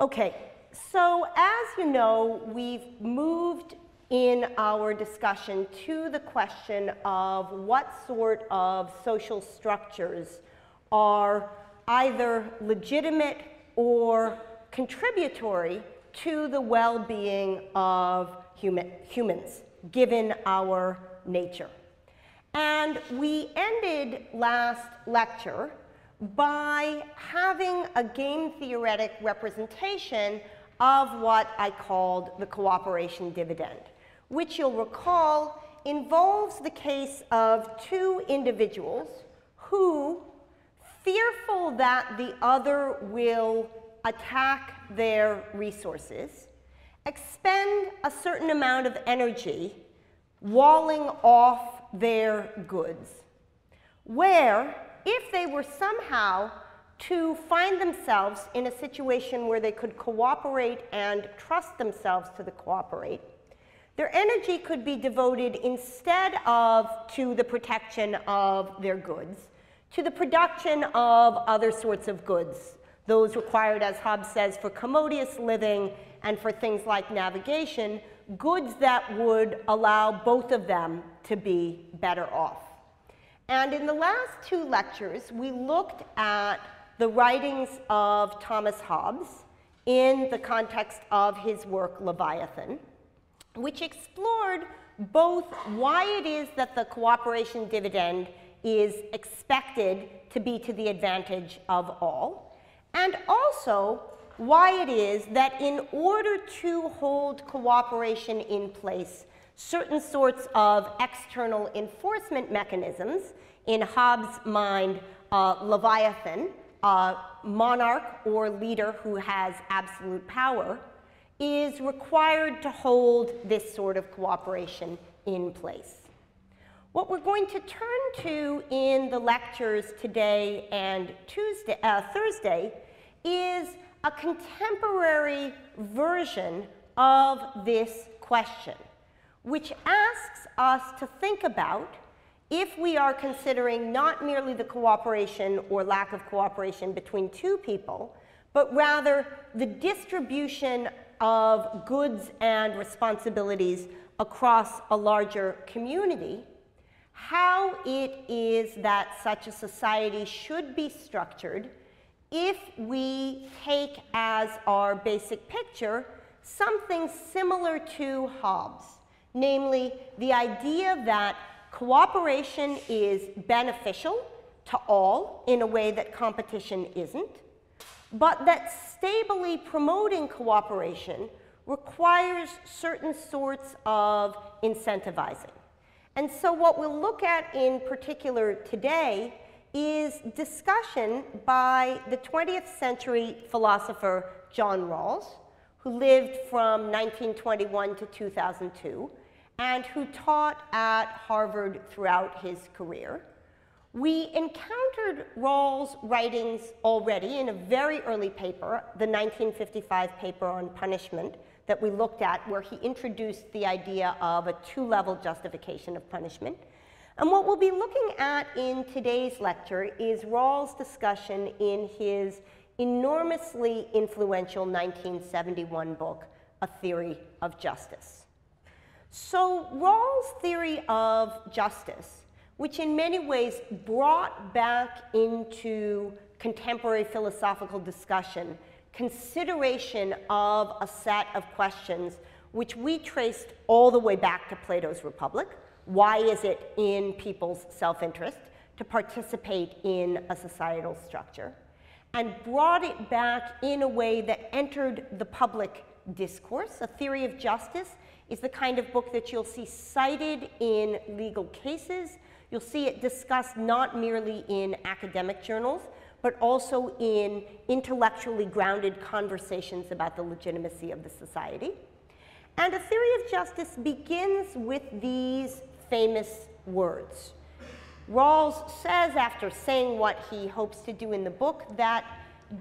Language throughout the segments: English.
Okay, so as you know, we've moved in our discussion to the question of what sort of social structures are either legitimate or contributory to the well-being of humans, given our nature. And we ended last lecture by having a game theoretic representation of what I called the cooperation dividend, which you'll recall involves the case of two individuals who, fearful that the other will attack their resources, expend a certain amount of energy walling off their goods, where if they were somehow to find themselves in a situation where they could cooperate and trust themselves to cooperate, their energy could be devoted instead of to the protection of their goods, to the production of other sorts of goods, those required, as Hobbes says, for commodious living and for things like navigation, goods that would allow both of them to be better off. And in the last two lectures, we looked at the writings of Thomas Hobbes in the context of his work Leviathan, which explored both why it is that the cooperation dividend is expected to be to the advantage of all, and also why it is that in order to hold cooperation in place, certain sorts of external enforcement mechanisms, in Hobbes' mind, Leviathan, a monarch or leader who has absolute power, is required to hold this sort of cooperation in place. What we're going to turn to in the lectures today and Thursday is a contemporary version of this question, which asks us to think about, if we are considering not merely the cooperation or lack of cooperation between two people, but rather the distribution of goods and responsibilities across a larger community, how it is that such a society should be structured if we take as our basic picture something similar to Hobbes, namely the idea that cooperation is beneficial to all in a way that competition isn't, but that stably promoting cooperation requires certain sorts of incentivizing. And so what we'll look at in particular today is discussion by the 20th century philosopher John Rawls, who lived from 1921 to 2002, and who taught at Harvard throughout his career. We encountered Rawls' writings already in a very early paper, the 1955 paper on punishment that we looked at, where he introduced the idea of a two-level justification of punishment. And what we'll be looking at in today's lecture is Rawls' discussion in his enormously influential 1971 book, A Theory of Justice. So Rawls' theory of justice, which in many ways brought back into contemporary philosophical discussion consideration of a set of questions which we traced all the way back to Plato's Republic. Why is it in people's self-interest to participate in a societal structure? And brought it back in a way that entered the public discourse. A Theory of Justice is the kind of book that you'll see cited in legal cases. You'll see it discussed not merely in academic journals, but also in intellectually grounded conversations about the legitimacy of the society. And A Theory of Justice begins with these famous words. Rawls says, after saying what he hopes to do in the book, that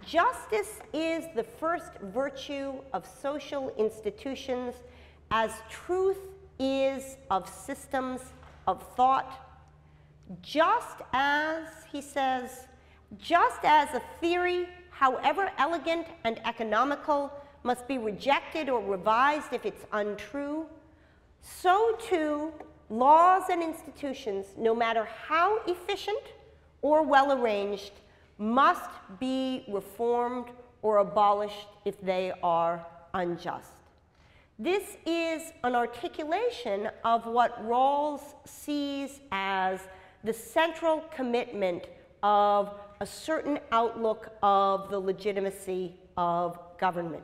justice is the first virtue of social institutions, as truth is of systems of thought, just as, he says, just as a theory however elegant and economical, must be rejected or revised if it's untrue, so too laws and institutions, no matter how efficient or well arranged, must be reformed or abolished if they are unjust. This is an articulation of what Rawls sees as the central commitment of a certain outlook of the legitimacy of government.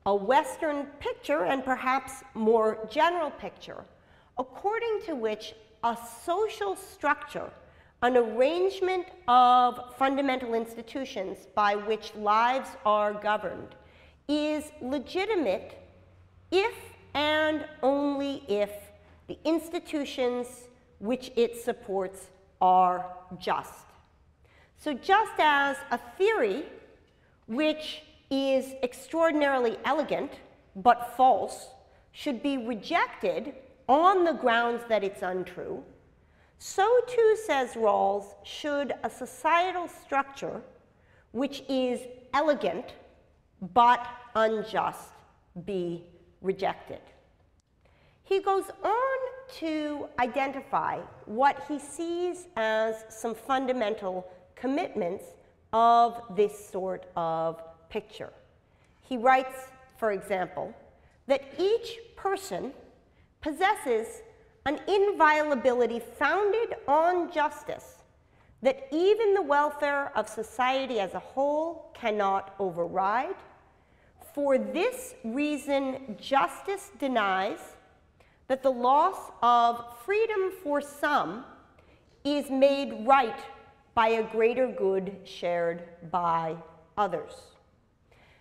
A Western picture, and perhaps more general picture, according to which a social structure, an arrangement of fundamental institutions by which lives are governed, is legitimate if and only if the institutions which it supports are just. So just as a theory which is extraordinarily elegant but false should be rejected on the grounds that it's untrue, so too, says Rawls, should a societal structure which is elegant but unjust be rejected. He goes on to identify what he sees as some fundamental commitments of this sort of picture. He writes, for example, that each person possesses an inviolability founded on justice that even the welfare of society as a whole cannot override. For this reason, justice denies that the loss of freedom for some is made right by a greater good shared by others.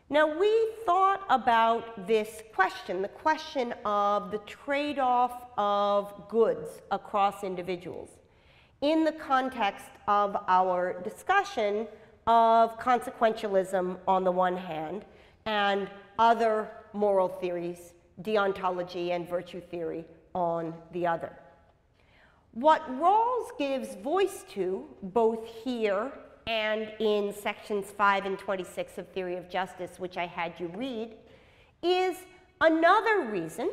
Now, we thought about this question, the question of the trade-off of goods across individuals, in the context of our discussion of consequentialism on the one hand and other moral theories, deontology and virtue theory on the other. What Rawls gives voice to, both here and in sections 5 and 26 of Theory of Justice, which I had you read, is another reason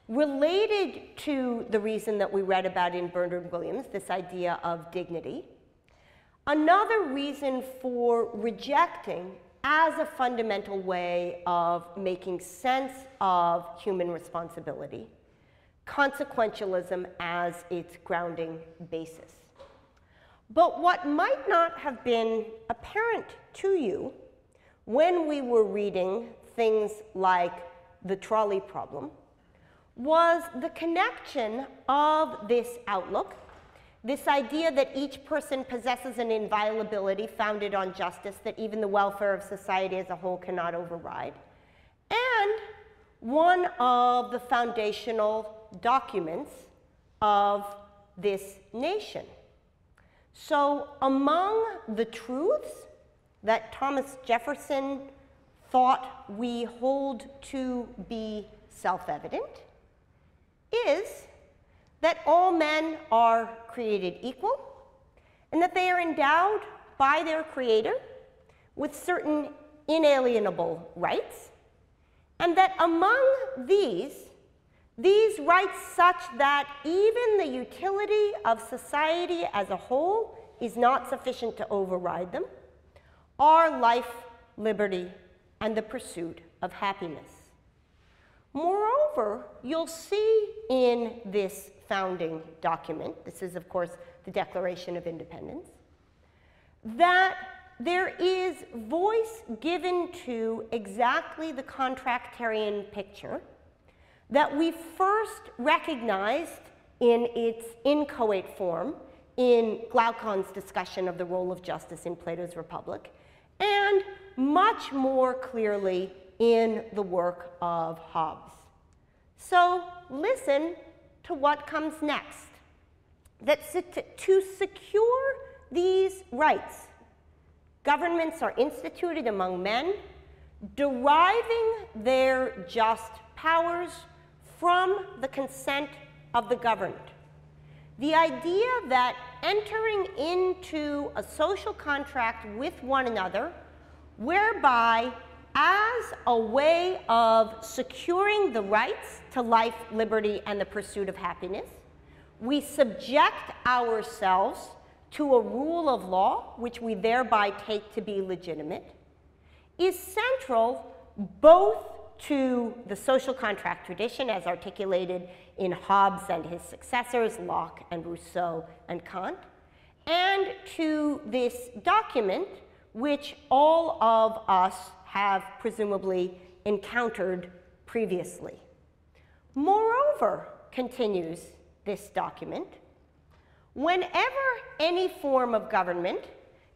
related to the reason that we read about in Bernard Williams, this idea of dignity, another reason for rejecting as a fundamental way of making sense of human responsibility, consequentialism as its grounding basis. But what might not have been apparent to you when we were reading things like the trolley problem was the connection of this outlook, this idea that each person possesses an inviolability founded on justice that even the welfare of society as a whole cannot override, and one of the foundational documents of this nation. So among the truths that Thomas Jefferson thought we hold to be self-evident is that all men are created equal and that they are endowed by their Creator with certain inalienable rights, and that among these rights such that even the utility of society as a whole is not sufficient to override them are life, liberty, and the pursuit of happiness. Moreover, you'll see in this founding document, this is of course the Declaration of Independence, that there is voice given to exactly the contractarian picture that we first recognized in its inchoate form in Glaucon's discussion of the role of justice in Plato's Republic, and much more clearly in the work of Hobbes. So listen to what comes next. That to secure these rights, governments are instituted among men, deriving their just powers from the consent of the governed. The idea that entering into a social contract with one another whereby, as a way of securing the rights to life, liberty, and the pursuit of happiness, we subject ourselves to a rule of law, which we thereby take to be legitimate, is central both to the social contract tradition as articulated in Hobbes and his successors, Locke and Rousseau and Kant, and to this document which all of us have presumably encountered previously. Moreover, continues this document, whenever any form of government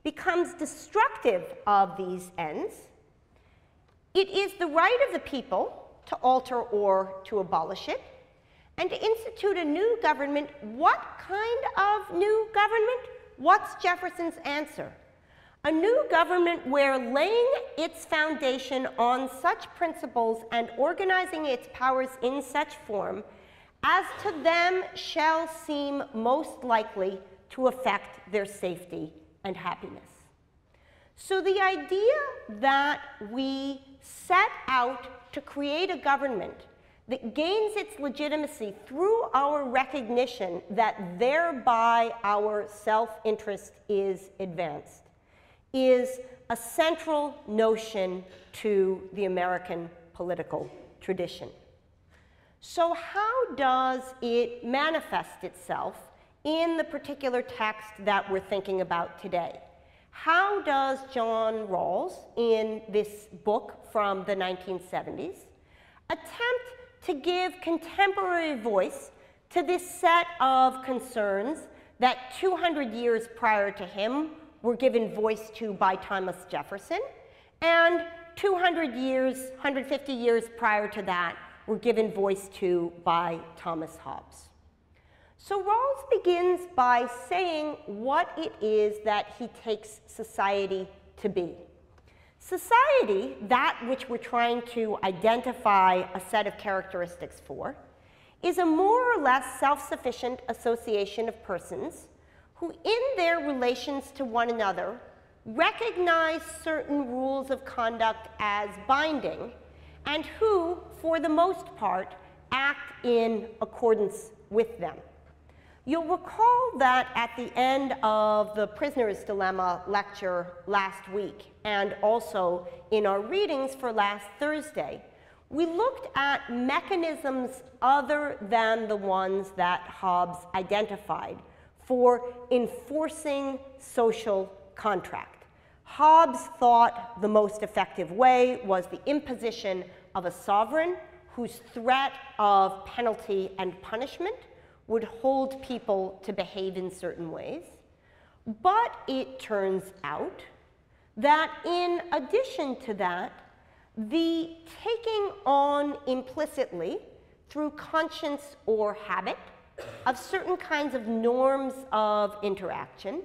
becomes destructive of these ends, it is the right of the people to alter or to abolish it, and to institute a new government. What kind of new government? What's Jefferson's answer? A new government where laying its foundation on such principles and organizing its powers in such form as to them shall seem most likely to affect their safety and happiness. So the idea that we set out to create a government that gains its legitimacy through our recognition that thereby our self-interest is advanced is a central notion to the American political tradition. So how does it manifest itself in the particular text that we're thinking about today? How does John Rawls, in this book from the 1970s, attempt to give contemporary voice to this set of concerns that 200 years prior to him were given voice to by Thomas Jefferson, and 150 years prior to that were given voice to by Thomas Hobbes? So Rawls begins by saying what it is that he takes society to be. Society, that which we're trying to identify a set of characteristics for, is a more or less self-sufficient association of persons who, in their relations to one another, recognize certain rules of conduct as binding, and who, for the most part, act in accordance with them. You'll recall that at the end of the Prisoner's Dilemma lecture last week, and also in our readings for last Thursday, we looked at mechanisms other than the ones that Hobbes identified for enforcing social contract. Hobbes thought the most effective way was the imposition of a sovereign whose threat of penalty and punishment would hold people to behave in certain ways. But it turns out that in addition to that, the taking on implicitly through conscience or habit of certain kinds of norms of interaction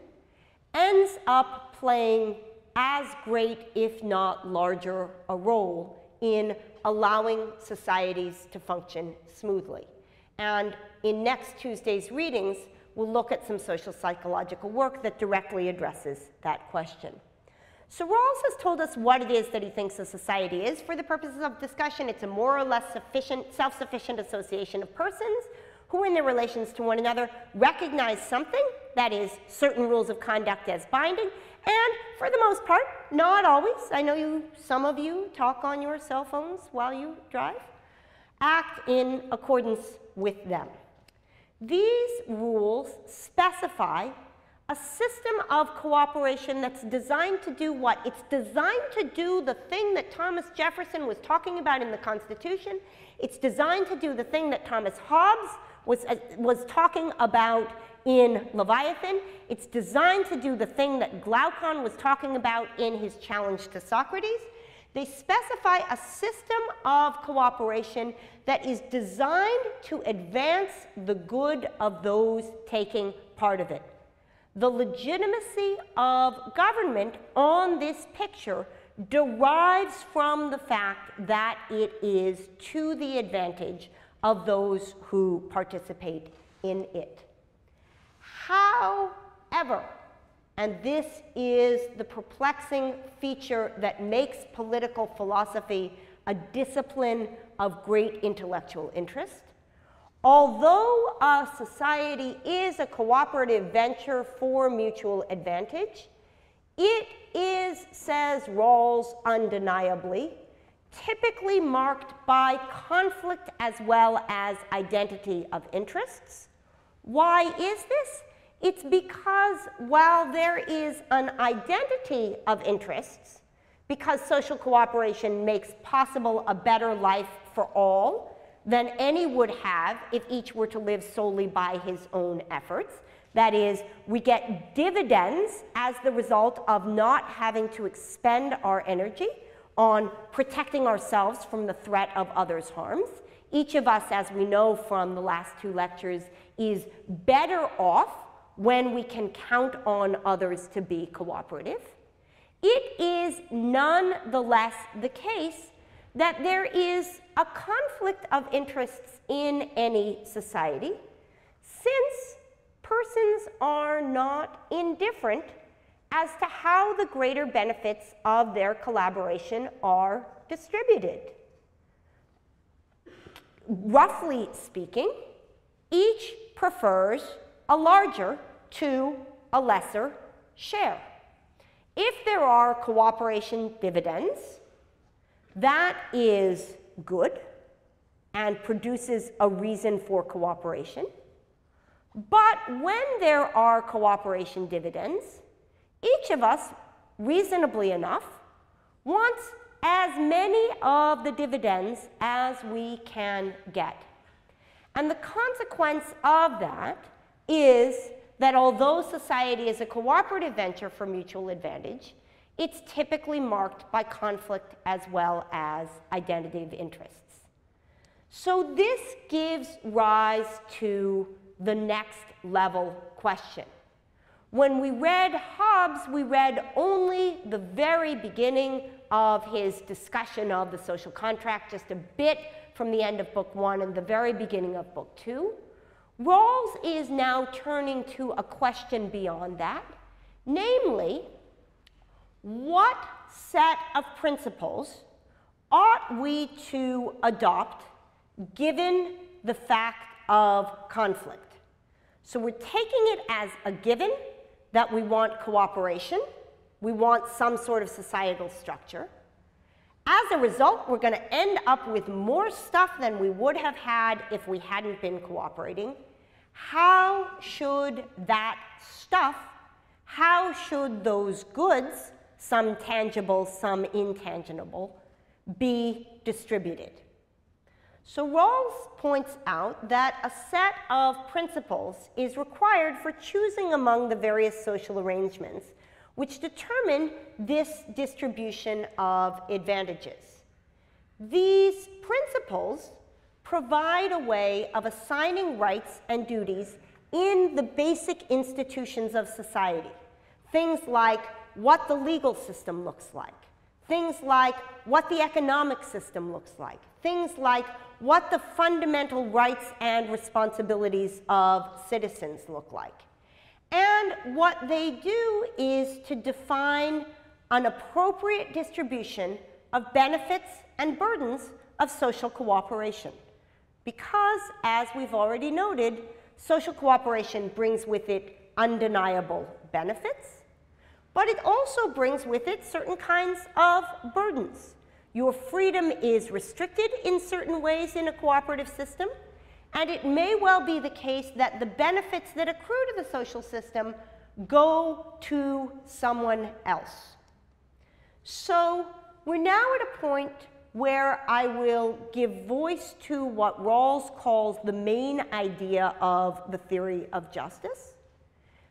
ends up playing as great, if not larger, a role in allowing societies to function smoothly. And in next Tuesday's readings, we'll look at some social psychological work that directly addresses that question. So Rawls has told us what it is that he thinks a society is. For the purposes of discussion, it's a more or less self-sufficient association of persons who, in their relations to one another, recognize something, that is, certain rules of conduct as binding, and for the most part, not always, I know some of you talk on your cell phones while you drive, act in accordance with them. These rules specify a system of cooperation that's designed to do what? It's designed to do the thing that Thomas Jefferson was talking about in the Constitution. It's designed to do the thing that Thomas Hobbes was talking about in Leviathan. It's designed to do the thing that Glaucon was talking about in his challenge to Socrates. They specify a system of cooperation that is designed to advance the good of those taking part of it. The legitimacy of government on this picture derives from the fact that it is to the advantage of those who participate in it. However, and this is the perplexing feature that makes political philosophy a discipline of great intellectual interest. Although a society is a cooperative venture for mutual advantage, it is, says Rawls undeniably, typically marked by conflict as well as identity of interests. Why is this? It's because while there is an identity of interests, because social cooperation makes possible a better life for all than any would have if each were to live solely by his own efforts. That is, we get dividends as the result of not having to expend our energy on protecting ourselves from the threat of others' harms. Each of us, as we know from the last 2 lectures, is better off when we can count on others to be cooperative. It is nonetheless the case that there is a conflict of interests in any society, since persons are not indifferent as to how the greater benefits of their collaboration are distributed. Roughly speaking, each prefers a larger to a lesser share. If there are cooperation dividends, that is good and produces a reason for cooperation. But when there are cooperation dividends, each of us, reasonably enough, wants as many of the dividends as we can get. And the consequence of that is that although society is a cooperative venture for mutual advantage, it's typically marked by conflict as well as identity of interests. So this gives rise to the next level question. When we read Hobbes, we read only the very beginning of his discussion of the social contract, just a bit from the end of Book 1 and the very beginning of Book 2. Rawls is now turning to a question beyond that, namely, what set of principles ought we to adopt given the fact of conflict? So we're taking it as a given that we want cooperation, we want some sort of societal structure. As a result, we're going to end up with more stuff than we would have had if we hadn't been cooperating. How should that stuff, how should those goods, some tangible, some intangible, be distributed? So Rawls points out that a set of principles is required for choosing among the various social arrangements which determine this distribution of advantages. These principles provide a way of assigning rights and duties in the basic institutions of society. Things like what the legal system looks like, things like what the economic system looks like, things like what the fundamental rights and responsibilities of citizens look like. And what they do is to define an appropriate distribution of benefits and burdens of social cooperation. Because, as we've already noted, social cooperation brings with it undeniable benefits, but it also brings with it certain kinds of burdens. Your freedom is restricted in certain ways in a cooperative system, and it may well be the case that the benefits that accrue to the social system go to someone else. So we're now at a point where I will give voice to what Rawls calls the main idea of the theory of justice.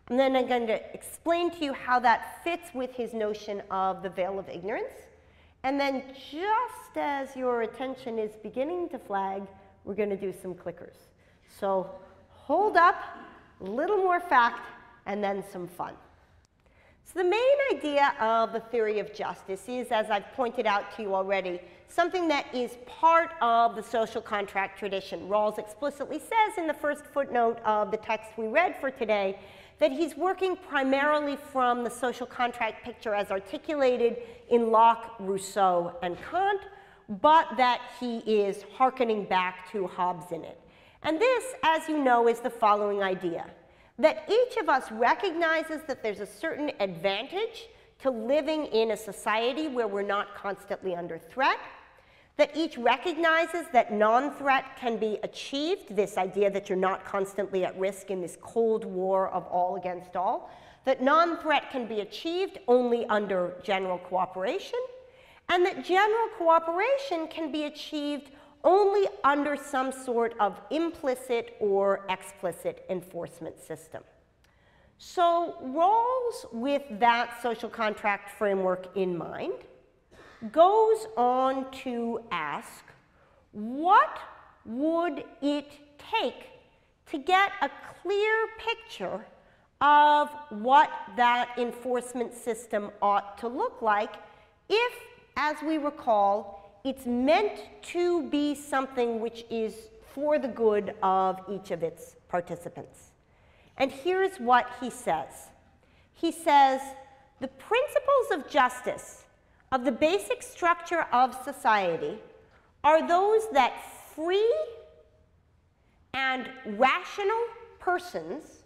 And then I'm going to explain to you how that fits with his notion of the veil of ignorance. And then just as your attention is beginning to flag, we're going to do some clickers. So hold up, a little more fact, and then some fun. So the main idea of the theory of justice is, as I've pointed out to you already, something that is part of the social contract tradition. Rawls explicitly says in the first footnote of the text we read for today that he's working primarily from the social contract picture as articulated in Locke, Rousseau, and Kant, but that he is hearkening back to Hobbes in it. And this, as you know, is the following idea, that each of us recognizes that there's a certain advantage to living in a society where we're not constantly under threat, that each recognizes that non-threat can be achieved, this idea that you're not constantly at risk in this Cold War of all against all, that non-threat can be achieved only under general cooperation, and that general cooperation can be achieved only under some sort of implicit or explicit enforcement system. So Rawls, with that social contract framework in mind, goes on to ask, what would it take to get a clear picture of what that enforcement system ought to look like if, as we recall, it's meant to be something which is for the good of each of its participants? And here's what he says. He says, the principles of justice of the basic structure of society are those that free and rational persons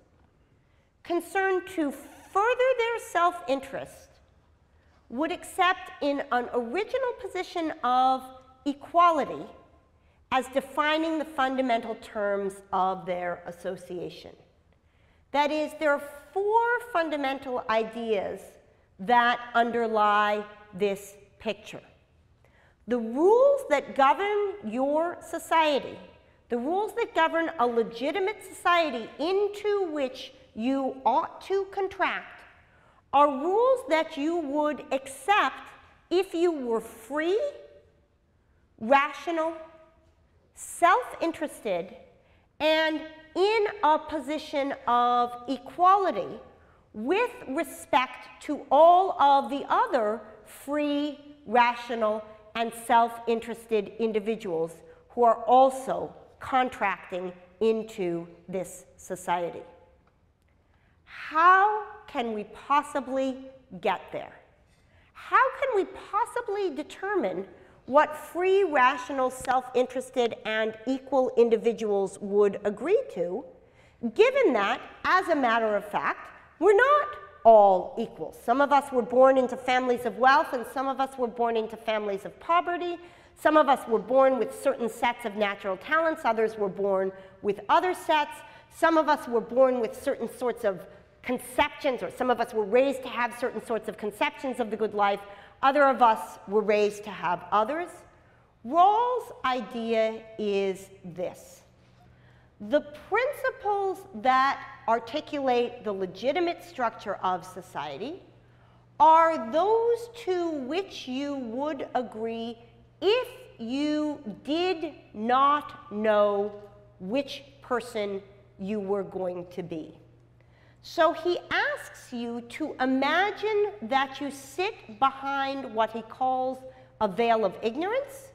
concerned to further their self-interest would accept in an original position of equality as defining the fundamental terms of their association. That is, there are four fundamental ideas that underlie this picture. The rules that govern your society, the rules that govern a legitimate society into which you ought to contract, are rules that you would accept if you were free, rational, self-interested, and in a position of equality with respect to all of the other free, rational, and self-interested individuals who are also contracting into this society. How can we possibly get there? How can we possibly determine what free, rational, self-interested, and equal individuals would agree to, given that, as a matter of fact, we're not all equal? Some of us were born into families of wealth, and some of us were born into families of poverty. Some of us were born with certain sets of natural talents. Others were born with other sets. Some of us were born with certain sorts of conceptions, or some of us were raised to have certain sorts of conceptions of the good life. Other of us were raised to have others. Rawls' idea is this: the principles that articulate the legitimate structure of society are those to which you would agree if you did not know which person you were going to be. So he asks you to imagine that you sit behind what he calls a veil of ignorance,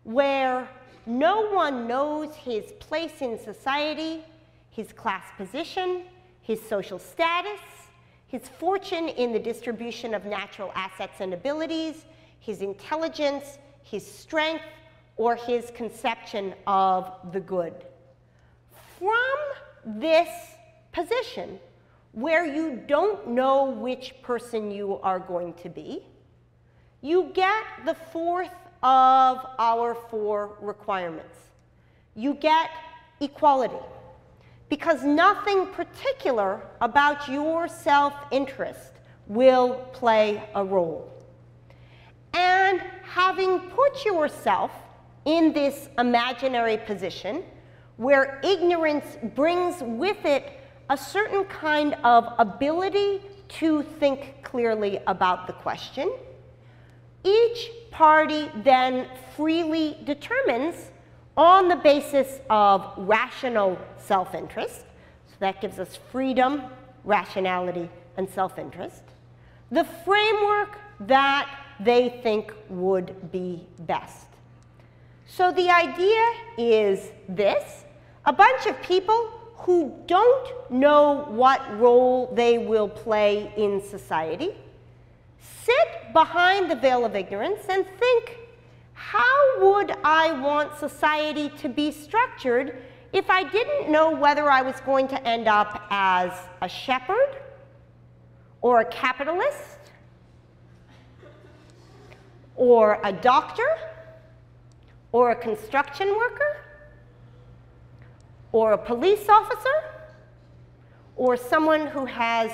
where no one knows his place in society, his class position, his social status, his fortune in the distribution of natural assets and abilities, his intelligence, his strength, or his conception of the good. From this position, where you don't know which person you are going to be, you get the fourth of our four requirements. You get equality, because nothing particular about your self-interest will play a role. And having put yourself in this imaginary position, where ignorance brings with it a certain kind of ability to think clearly about the question, each party then freely determines, on the basis of rational self-interest, so that gives us freedom, rationality, and self-interest, the framework that they think would be best. So the idea is this: a bunch of people who don't know what role they will play in society sit behind the veil of ignorance and think, how would I want society to be structured if I didn't know whether I was going to end up as a shepherd or a capitalist or a doctor or a construction worker or a police officer or someone who has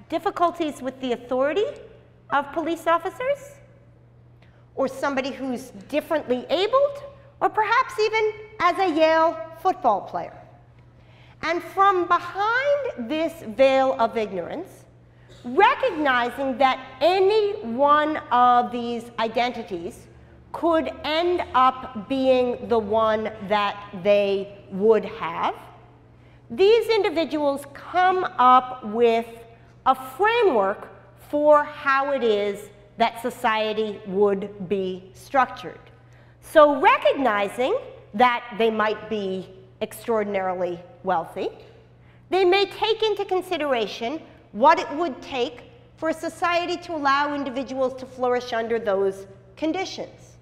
difficulties with the authority of police officers, or somebody who's differently abled, or perhaps even as a Yale football player. And from behind this veil of ignorance, recognizing that any one of these identities could end up being the one that they would have, these individuals come up with a framework for how it is that society would be structured. So recognizing that they might be extraordinarily wealthy, they may take into consideration what it would take for a society to allow individuals to flourish under those conditions.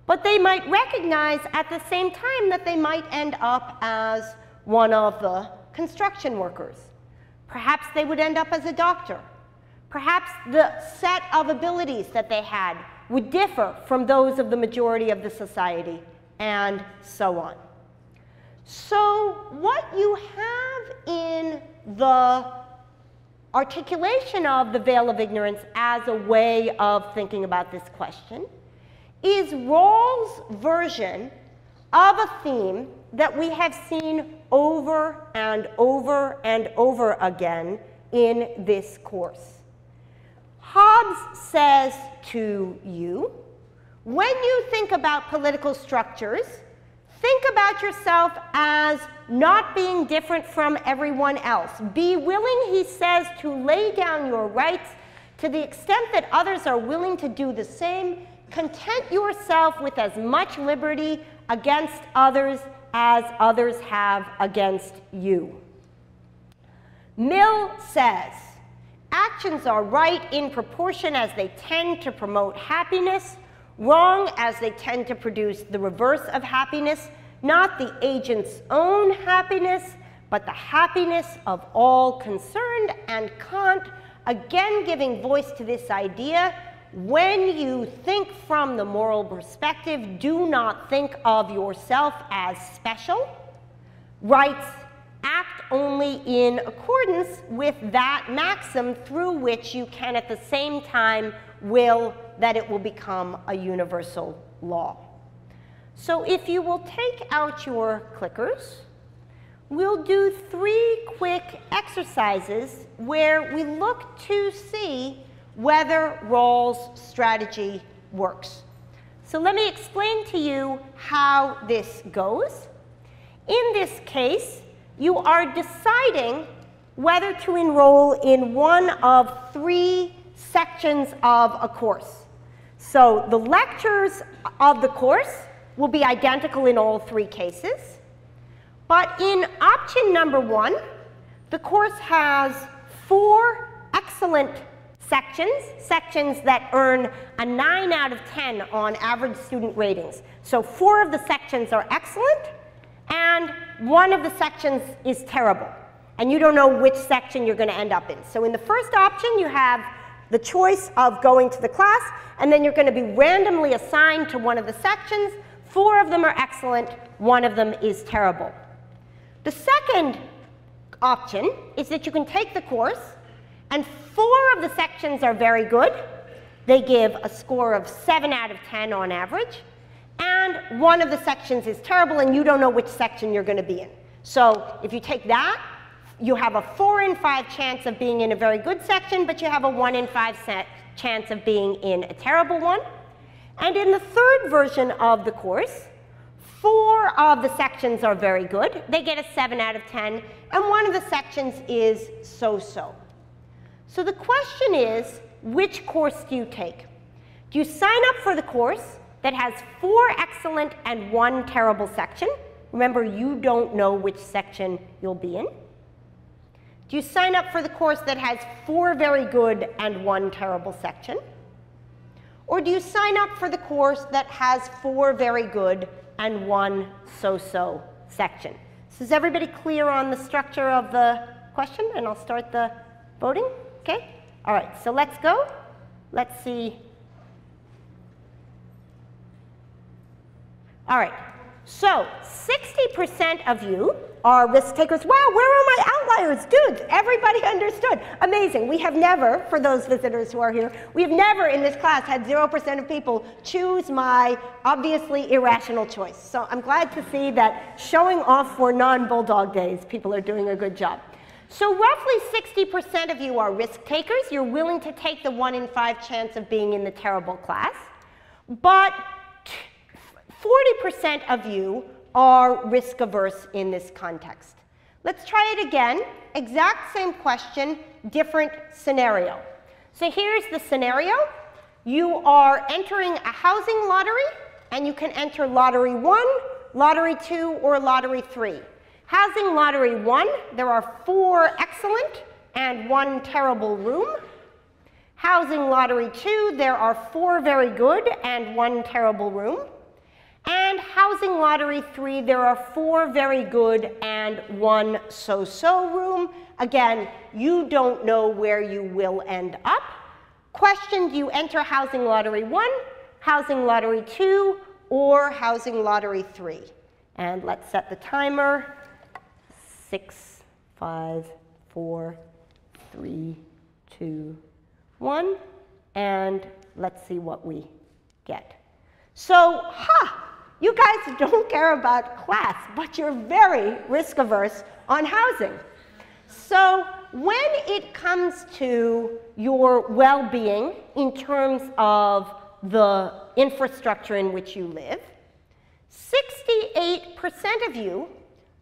But they might recognize at the same time that they might end up as one of the construction workers. Perhaps they would end up as a doctor. Perhaps the set of abilities that they had would differ from those of the majority of the society, and so on. So what you have in the articulation of the veil of ignorance as a way of thinking about this question is Rawls' version of a theme that we have seen over and over and over again in this course. Hobbes says to you, when you think about political structures, think about yourself as not being different from everyone else. Be willing, he says, to lay down your rights to the extent that others are willing to do the same. Content yourself with as much liberty against others as others have against you. Mill says, actions are right in proportion as they tend to promote happiness, wrong as they tend to produce the reverse of happiness, not the agent's own happiness, but the happiness of all concerned. And Kant, again giving voice to this idea, when you think from the moral perspective, do not think of yourself as special. Writes, act only in accordance with that maxim through which you can at the same time will that it will become a universal law. So if you will take out your clickers, we'll do 3 quick exercises where we look to see whether Rawls' strategy works. So let me explain to you how this goes. In this case, you are deciding whether to enroll in one of 3 sections of a course. So the lectures of the course will be identical in all 3 cases. But in option number 1, the course has 4 excellent sections that earn a 9 out of 10 on average student ratings. So 4 of the sections are excellent, and 1 of the sections is terrible. And you don't know which section you're going to end up in. So in the first option, you have the choice of going to the class, and then you're going to be randomly assigned to one of the sections. 4 of them are excellent, 1 of them is terrible. The second option is that you can take the course, and 4 of the sections are very good. They give a score of 7 out of 10 on average. And 1 of the sections is terrible, and you don't know which section you're going to be in. So if you take that, you have a 4 in 5 chance of being in a very good section, but you have a 1 in 5 chance of being in a terrible one. And in the third version of the course, 4 of the sections are very good. They get a 7 out of 10, and 1 of the sections is so-so. So the question is, which course do you take? Do you sign up for the course that has 4 excellent and 1 terrible section, Remember, you don't know which section you'll be in. Do you sign up for the course that has 4 very good and 1 terrible section? Or do you sign up for the course that has 4 very good and 1 so-so section? So is everybody clear on the structure of the question? And I'll start the voting. Okay? All right, so let's go. Let's see. All right, so 60% of you are risk takers. Wow, where are my outliers? Dudes, everybody understood. Amazing. We have never, for those visitors who are here, we have never in this class had 0% of people choose my obviously irrational choice. So I'm glad to see that showing off for non-bulldog days, people are doing a good job. So roughly 60% of you are risk takers. You're willing to take the 1 in 5 chance of being in the terrible class. But 40% of you are risk averse in this context. Let's try it again. Exact same question, different scenario. So here's the scenario. You are entering a housing lottery, and you can enter lottery 1, lottery 2, or lottery 3. Housing lottery 1, there are 4 excellent and 1 terrible room. Housing lottery 2, there are 4 very good and 1 terrible room. And housing lottery 3, there are 4 very good and 1 so-so room. Again, you don't know where you will end up. Question, do you enter housing lottery 1, housing lottery 2, or housing lottery 3? And let's set the timer. 6, 5, 4, 3, 2, 1. And let's see what we get. So, you guys don't care about class, but you're very risk averse on housing. So when it comes to your well-being in terms of the infrastructure in which you live, 68% of you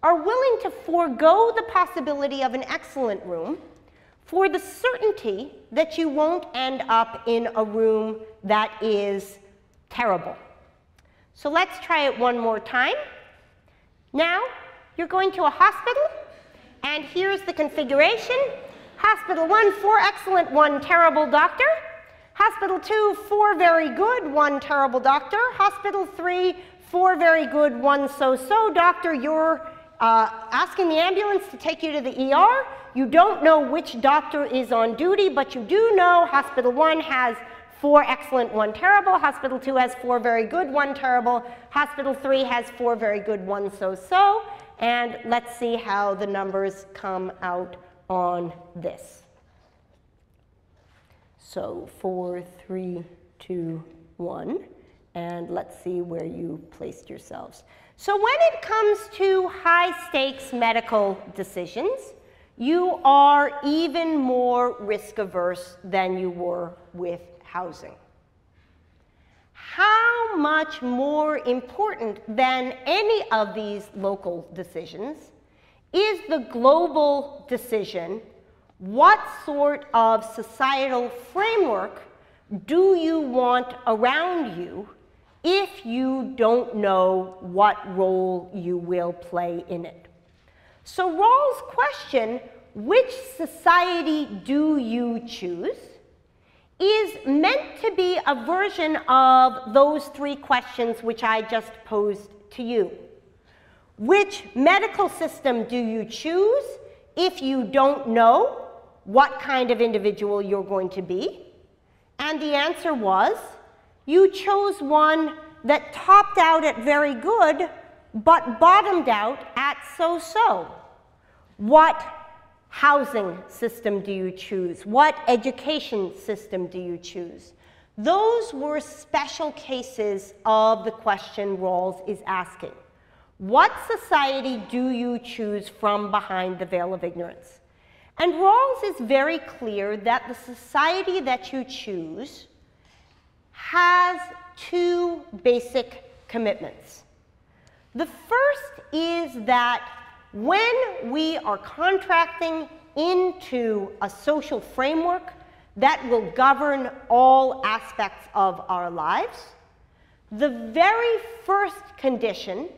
are willing to forego the possibility of an excellent room for the certainty that you won't end up in a room that is terrible. So let's try it one more time. Now, you're going to a hospital, and here's the configuration. Hospital 1, 4 excellent, 1 terrible doctor. Hospital 2, 4 very good, 1 terrible doctor. Hospital 3, 4 very good, 1 so-so doctor. You're asking the ambulance to take you to the ER. You don't know which doctor is on duty, but you do know Hospital 1 has 4 excellent, 1 terrible. Hospital 2 has 4 very good, 1 terrible. Hospital 3 has 4 very good, 1 so-so. And let's see how the numbers come out on this. So 4, 3, 2, 1. And let's see where you placed yourselves. So when it comes to high-stakes medical decisions, you are even more risk-averse than you were with housing. How much more important than any of these local decisions is the global decision? What sort of societal framework do you want around you if you don't know what role you will play in it? So Rawls' question, which society do you choose, is meant to be a version of those 3 questions which I just posed to you. Which medical system do you choose if you don't know what kind of individual you're going to be? And the answer was, you chose one that topped out at very good, but bottomed out at so-so. What housing system do you choose? What education system do you choose? Those were special cases of the question Rawls is asking. What society do you choose from behind the veil of ignorance? And Rawls is very clear that the society that you choose has 2 basic commitments. The first is that when we are contracting into a social framework that will govern all aspects of our lives, the very first condition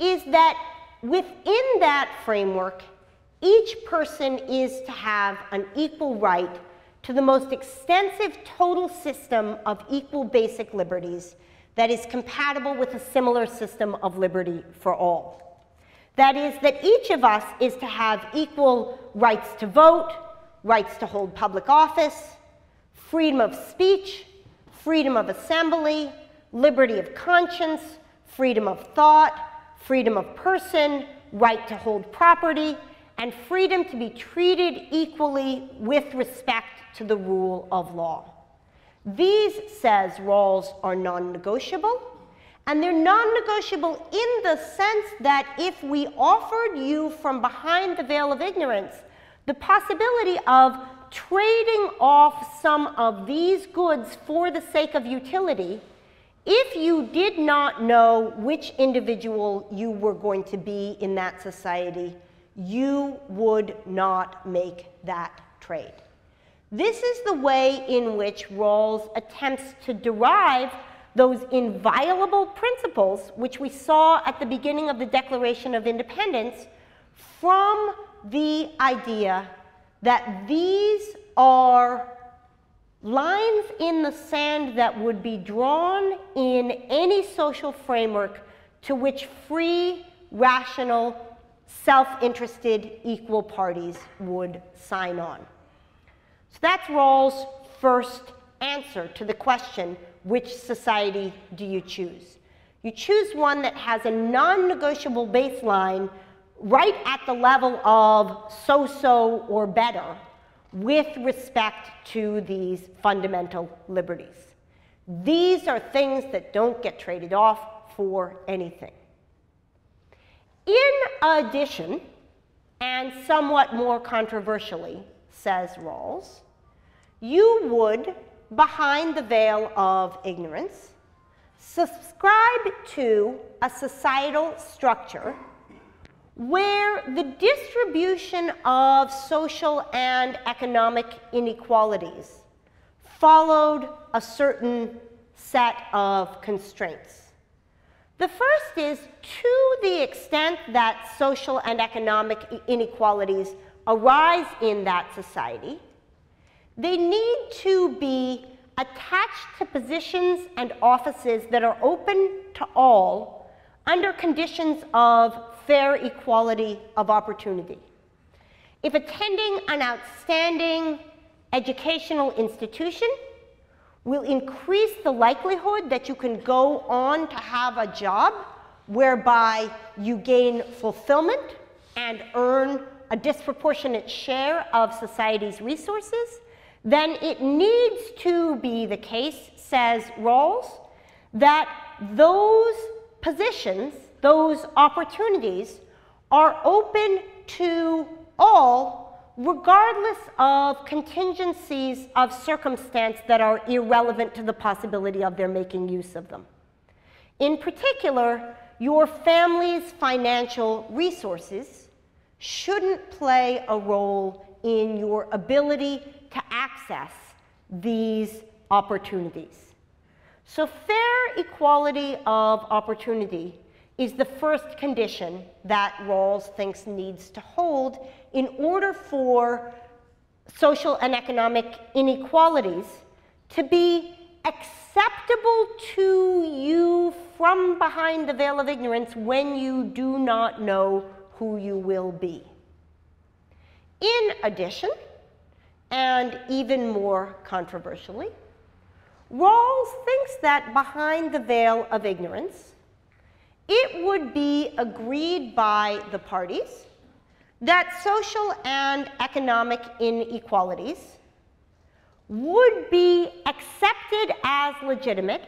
is that within that framework, each person is to have an equal right to the most extensive total system of equal basic liberties that is compatible with a similar system of liberty for all. That is, that each of us is to have equal rights to vote, rights to hold public office, freedom of speech, freedom of assembly, liberty of conscience, freedom of thought, freedom of person, right to hold property, and freedom to be treated equally with respect to the rule of law. These, says Rawls, are non-negotiable, and they're non-negotiable in the sense that if we offered you from behind the veil of ignorance the possibility of trading off some of these goods for the sake of utility, if you did not know which individual you were going to be in that society, you would not make that trade. This is the way in which Rawls attempts to derive those inviolable principles which we saw at the beginning of the Declaration of Independence from the idea that these are lines in the sand that would be drawn in any social framework to which free, rational, self-interested, equal parties would sign on. So that's Rawls' first answer to the question, which society do you choose? You choose one that has a non-negotiable baseline right at the level of so-so or better with respect to these fundamental liberties. These are things that don't get traded off for anything. In addition, and somewhat more controversially, says Rawls, you would, behind the veil of ignorance, subscribe to a societal structure where the distribution of social and economic inequalities followed a certain set of constraints. The first is, to the extent that social and economic inequalities arise in that society, they need to be attached to positions and offices that are open to all under conditions of fair equality of opportunity. If attending an outstanding educational institution will increase the likelihood that you can go on to have a job whereby you gain fulfillment and earn a disproportionate share of society's resources, then it needs to be the case, says Rawls, that those positions, those opportunities, are open to all, regardless of contingencies of circumstance that are irrelevant to the possibility of their making use of them. In particular, your family's financial resources shouldn't play a role in your ability to access these opportunities. So fair equality of opportunity is the first condition that Rawls thinks needs to hold in order for social and economic inequalities to be acceptable to you from behind the veil of ignorance when you do not know who you will be. In addition, and even more controversially, Rawls thinks that behind the veil of ignorance, it would be agreed by the parties that social and economic inequalities would be accepted as legitimate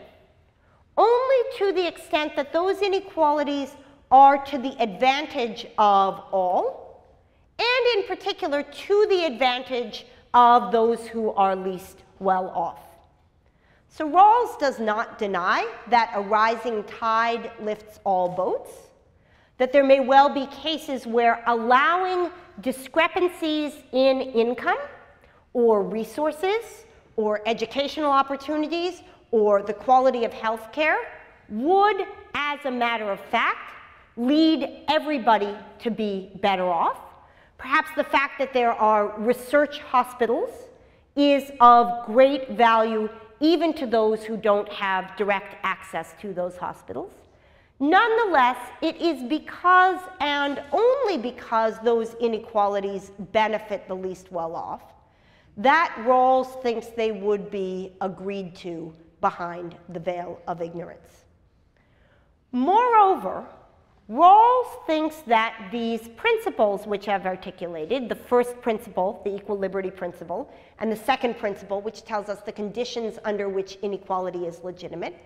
only to the extent that those inequalities are to the advantage of all, and in particular to the advantage of those who are least well off. So Rawls does not deny that a rising tide lifts all boats, that there may well be cases where allowing discrepancies in income or resources or educational opportunities or the quality of health care would, as a matter of fact, lead everybody to be better off. Perhaps the fact that there are research hospitals is of great value even to those who don't have direct access to those hospitals. Nonetheless, it is because and only because those inequalities benefit the least well off that Rawls thinks they would be agreed to behind the veil of ignorance. Moreover, Rawls thinks that these principles which I've articulated, the first principle, the equal liberty principle, and the second principle, which tells us the conditions under which inequality is legitimate,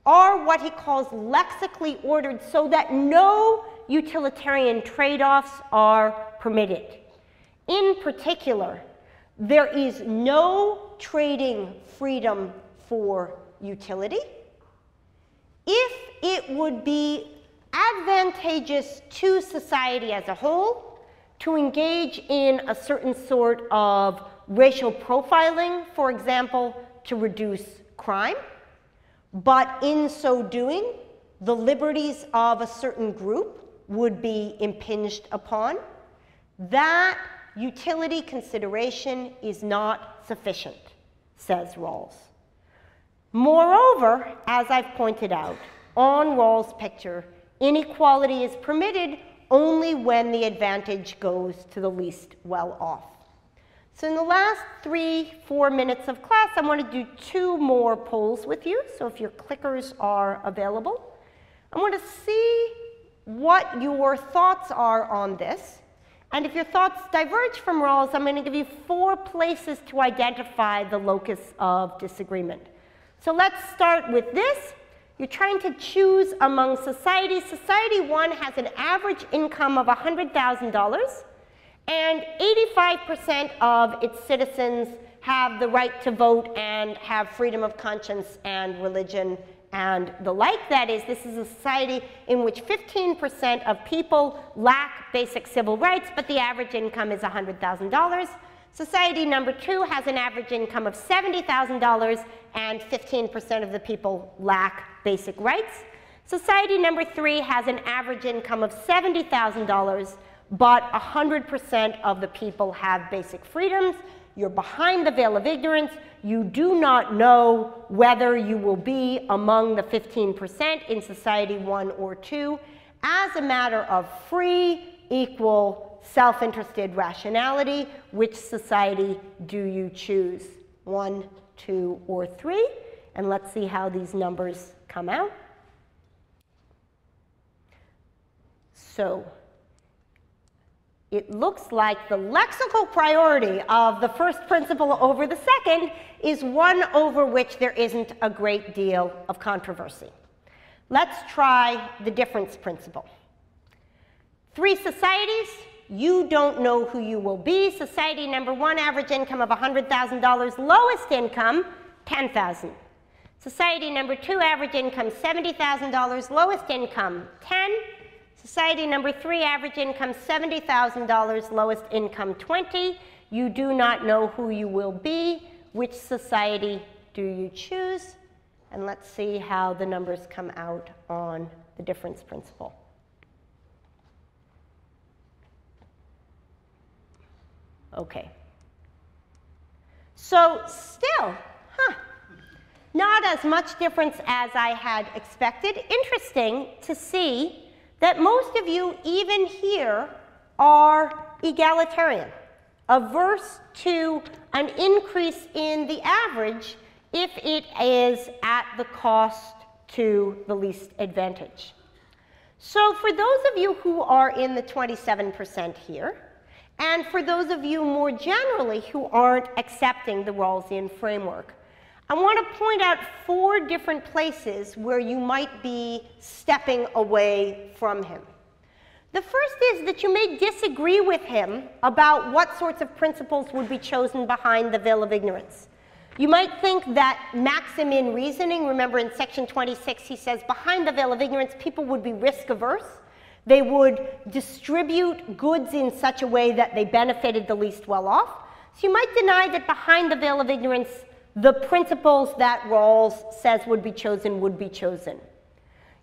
are what he calls lexically ordered so that no utilitarian trade-offs are permitted. In particular, there is no trading freedom for utility. If it would be advantageous to society as a whole to engage in a certain sort of racial profiling, for example, to reduce crime, but in so doing, the liberties of a certain group would be impinged upon, that utility consideration is not sufficient, says Rawls. Moreover, as I've pointed out, on Rawls' picture, inequality is permitted only when the advantage goes to the least well off. So in the last 3-4 minutes of class, I want to do 2 more polls with you. So if your clickers are available, I want to see what your thoughts are on this. And if your thoughts diverge from Rawls, I'm going to give you 4 places to identify the locus of disagreement. So let's start with this. You're trying to choose among societies. Society 1 has an average income of $100,000, and 85% of its citizens have the right to vote and have freedom of conscience and religion and the like. That is, this is a society in which 15% of people lack basic civil rights, but the average income is $100,000. Society number 2 has an average income of $70,000, and 15% of the people lack basic rights. Society number 3 has an average income of $70,000, but 100% of the people have basic freedoms. You're behind the veil of ignorance. You do not know whether you will be among the 15% in society 1 or 2. As a matter of free, equal, self-interested rationality, which society do you choose? 1, 2, or 3? And let's see how these numbers come out. So it looks like the lexical priority of the first principle over the second is one over which there isn't a great deal of controversy. Let's try the difference principle. 3 societies, you don't know who you will be. Society number 1, average income of $100,000, lowest income, $10,000. Society number 2, average income $70,000, lowest income $10,000. Society number 3, average income $70,000, lowest income $20,000. You do not know who you will be. Which society do you choose? And let's see how the numbers come out on the difference principle. Okay. So still, not as much difference as I had expected. Interesting to see that most of you, even here, are egalitarian, averse to an increase in the average if it is at the cost to the least advantage. So for those of you who are in the 27% here, and for those of you more generally who aren't accepting the Rawlsian framework, I want to point out 4 different places where you might be stepping away from him. The first is that you may disagree with him about what sorts of principles would be chosen behind the veil of ignorance. You might think that maxim in reasoning, remember in section 26 he says behind the veil of ignorance people would be risk averse. They would distribute goods in such a way that they benefited the least well off. So you might deny that behind the veil of ignorance the principles that Rawls says would be chosen would be chosen.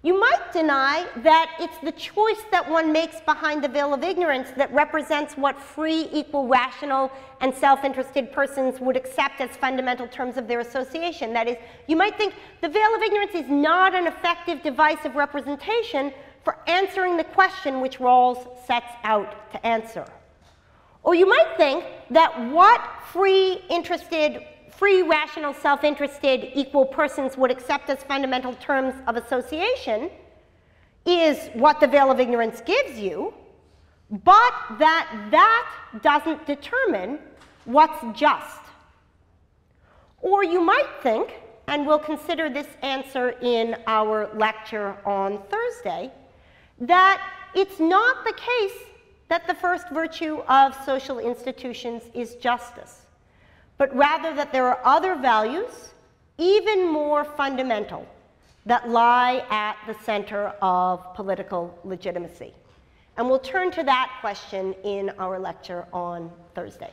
You might deny that it's the choice that one makes behind the veil of ignorance that represents what free, equal, rational, and self-interested persons would accept as fundamental terms of their association. That is, you might think the veil of ignorance is not an effective device of representation for answering the question which Rawls sets out to answer. Or you might think that what free, rational, self-interested, equal persons would accept as fundamental terms of association is what the veil of ignorance gives you, but that doesn't determine what's just. Or you might think, and we'll consider this answer in our lecture on Thursday, that it's not the case that the first virtue of social institutions is justice, but rather that there are other values, even more fundamental, that lie at the center of political legitimacy. And we'll turn to that question in our lecture on Thursday.